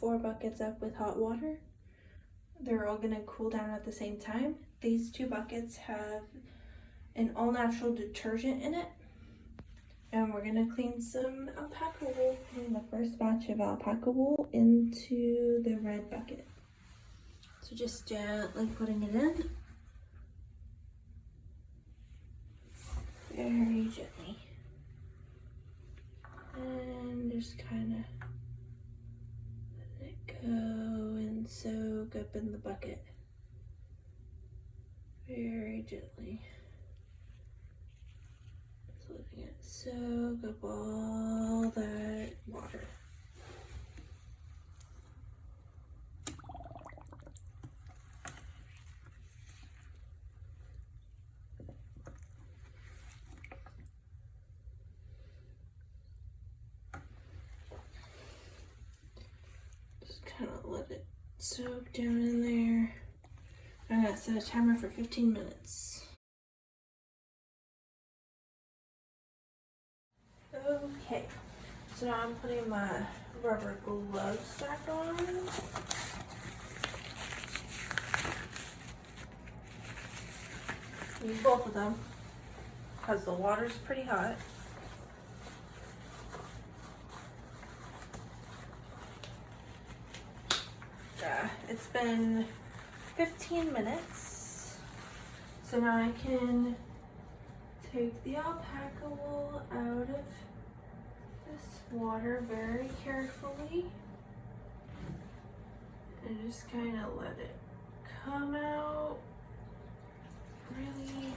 4 buckets up with hot water. They're all gonna cool down at the same time. These 2 buckets have an all-natural detergent in it. And we're gonna clean some alpaca wool. Putting the first batch of alpaca wool into the red bucket. So just gently putting it in. Very gently. And just kind of let it go and soak up in the bucket. Very gently. Just letting it soak up all that water. Kind of let it soak down in there. I'm gonna set a timer for 15 minutes. Okay, so now I'm putting my rubber gloves back on. Use both of them because the water's pretty hot. It's been 15 minutes, so now I can take the alpaca wool out of this water very carefully and just kind of let it come out really.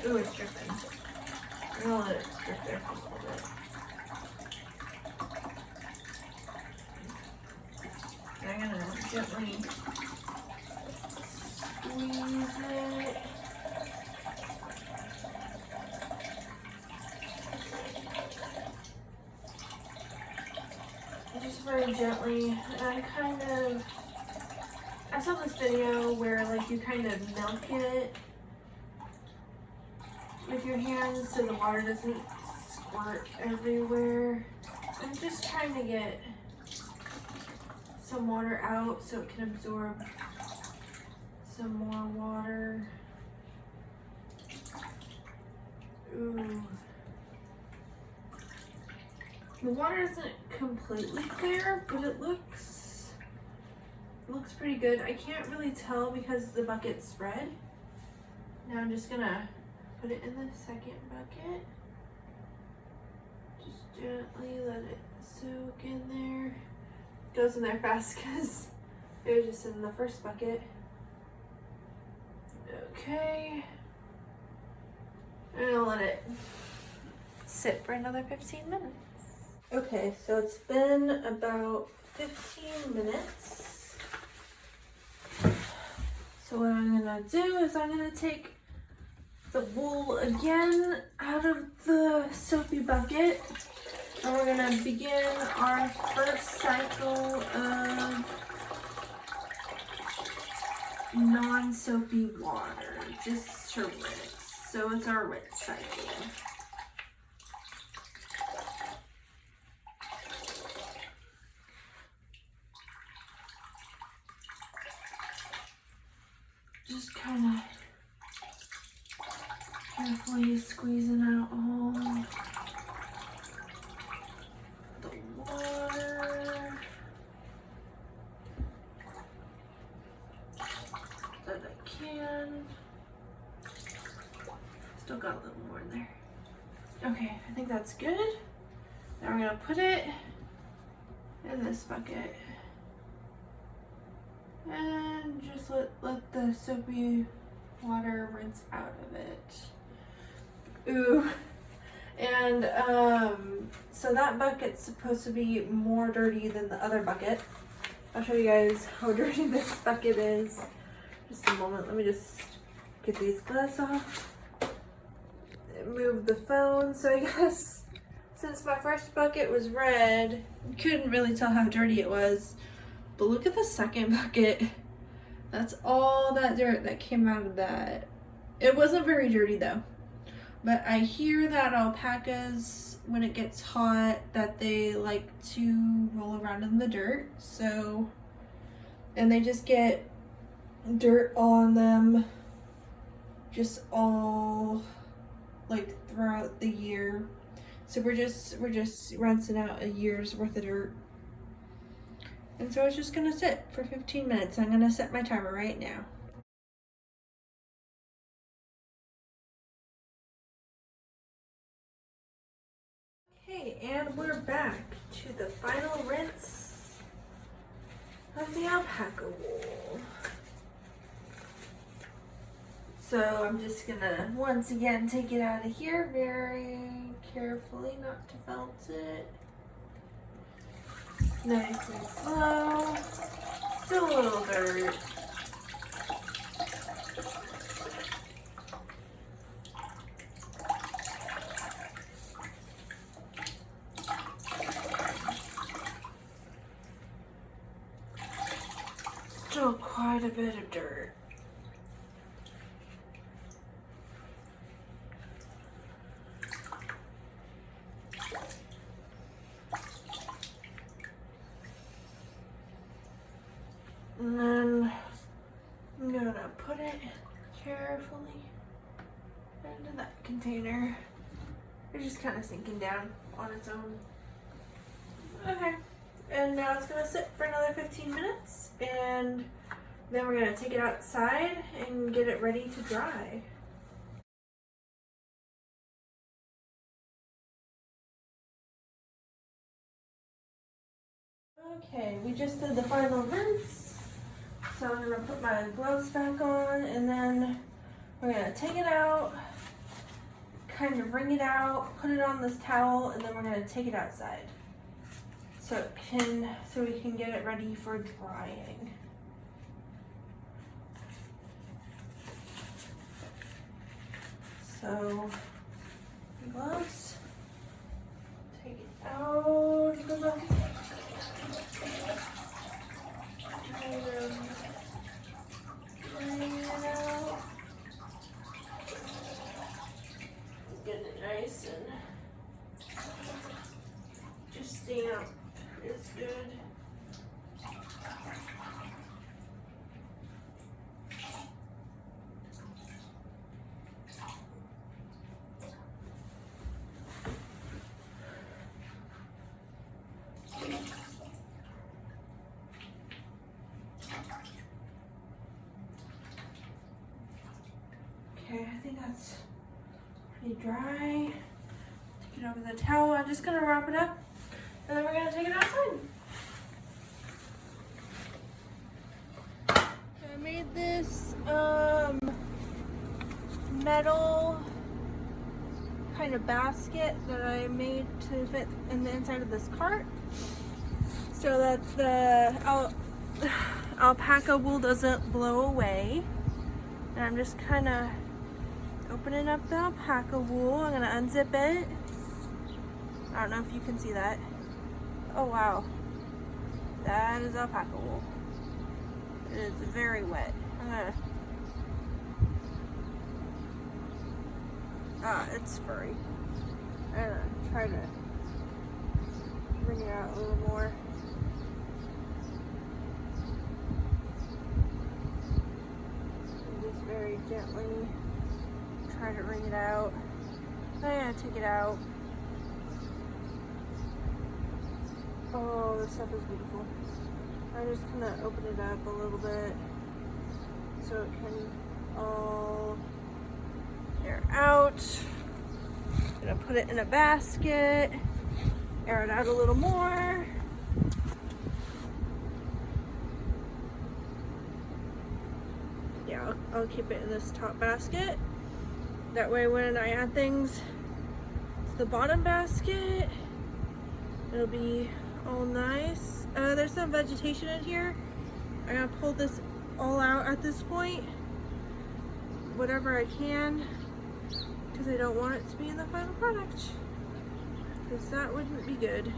Ooh, it's dripping. I'm gonna let it drip there for a little bit. I'm gonna gently squeeze it. Just very gently. And I saw this video where like you kind of milk it with your hands so the water doesn't squirt everywhere. I'm just trying to get some water out so it can absorb some more water. Ooh. The water isn't completely clear, but it looks pretty good. I can't really tell because the bucket's red. Now I'm just gonna put it in the second bucket. Just gently let it soak in there. Goes in there fast because it was just in the first bucket. Okay. And I'll let it sit for another 15 minutes. Okay, so it's been about 15 minutes. So what I'm gonna do is I'm gonna take the wool again out of the soapy bucket. And we're gonna begin our first cycle of non-soapy water, just to rinse. So it's our rinse cycle. Just kind of carefully squeezing out all the water that I can. Still got a little more in there. Okay, I think that's good. Now we're gonna put it in this bucket and just let the soapy water rinse out of it. Ooh. And so that bucket's supposed to be more dirty than the other bucket. I'll show you guys how dirty this bucket is. Just a moment, let me just get these gloves off. Move the phone. So I guess since my first bucket was red, couldn't really tell how dirty it was. But look at the second bucket. That's all that dirt that came out of that. It wasn't very dirty though. But I hear that alpacas, when it gets hot, that they like to roll around in the dirt. So, and they just get dirt on them just all like throughout the year. So we're just rinsing out a year's worth of dirt. And so it's just gonna sit for 15 minutes. I'm gonna set my timer right now. Okay, and we're back to the final rinse of the alpaca wool. So I'm just gonna once again take it out of here very carefully, not to felt it. Nice and slow. Still a little dirt. Still quite a bit of dirt. And then I'm gonna put it carefully into that container. It's just kind of sinking down on its own. Okay, and now it's gonna sit for another 15 minutes, and then we're gonna take it outside and get it ready to dry. Okay, we just did the final rinse. So I'm gonna put my gloves back on, and then we're gonna take it out, kind of wring it out, put it on this towel, and then we're gonna take it outside so we can get it ready for drying. So gloves, take it out of the bucket. Get it nice and just damp is good. Okay, I think that's pretty dry. Take it over the towel. I'm just gonna wrap it up, and then we're gonna take it outside. I made this metal kind of basket that I made to fit in the inside of this cart, so that the alpaca wool doesn't blow away. And I'm just kind of opening up the alpaca wool. I'm gonna unzip it. I don't know if you can see that. Oh wow, that is alpaca wool. It is very wet. I'm gonna, it's furry. I'm gonna try to bring it out a little more. And just very gently try to wring it out. I'm gonna take it out. Oh, this stuff is beautiful. I'm just gonna open it up a little bit so it can all air out. I'm gonna put it in a basket, air it out a little more. Yeah, I'll keep it in this top basket. That way when I add things to the bottom basket, it'll be all nice. There's some vegetation in here. I'm gonna pull this all out at this point, whatever I can, because I don't want it to be in the final product, because that wouldn't be good.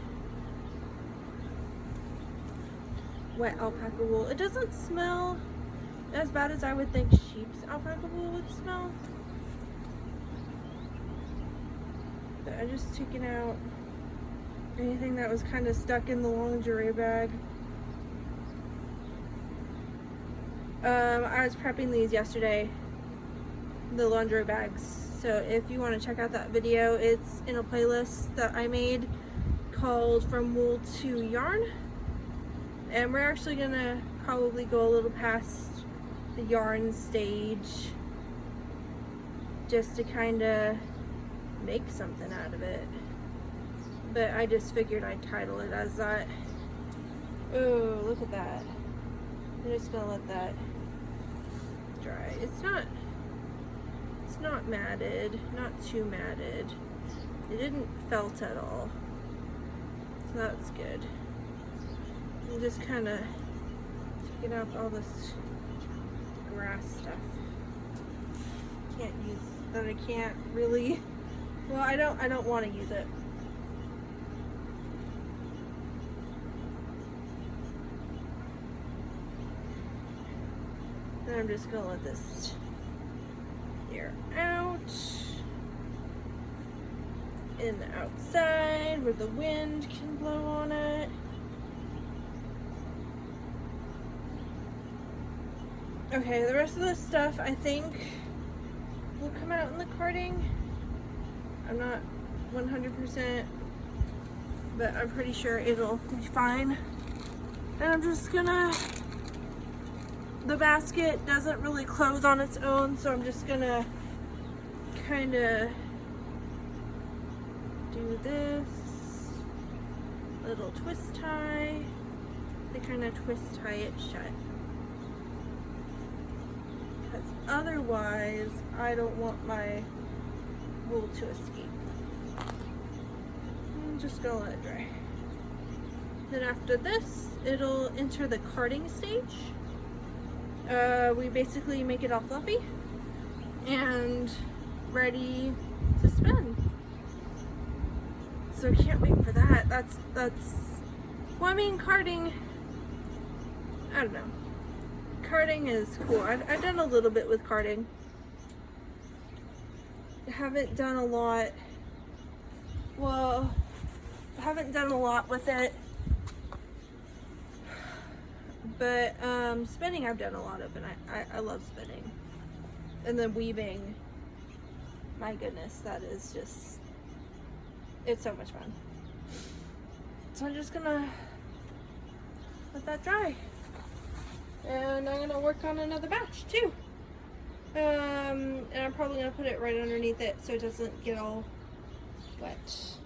Wet alpaca wool. It doesn't smell as bad as I would think sheep's alpaca wool would smell. But I just taken out anything that was kind of stuck in the lingerie bag. I was prepping these yesterday, the lingerie bags. So if you want to check out that video, it's in a playlist that I made called From Wool to Yarn. And we're actually gonna probably go a little past the yarn stage just to kind of make something out of it. But I just figured I'd title it as that. Oh, look at that. I'm just gonna let that dry. It's not matted, not too matted. It didn't felt at all. So that's good. I'm just kind of taking out all this grass stuff. Can't use that. I can't really. Well, I don't want to use it. And I'm just gonna let this air out in the outside where the wind can blow on it. Okay, the rest of this stuff I think will come out in the carding. I'm not 100%, but I'm pretty sure it'll be fine. And I'm just gonna, the basket doesn't really close on its own, so I'm just gonna kind of do this little twist tie to kind of twist tie it shut. Because otherwise, I don't want my wool to escape. I'm just gonna let it dry. Then after this, it'll enter the carding stage. We basically make it all fluffy and ready to spin. So can't wait for that. That's well, I mean, carding, I don't know. Carding is cool. I've done a little bit with carding. I haven't done a lot. Well, I haven't done a lot with it. But spinning I've done a lot of, and I love spinning. And then weaving, my goodness, that is just, it's so much fun. So I'm just gonna let that dry. And I'm gonna work on another batch too. And I'm probably gonna put it right underneath it so it doesn't get all wet.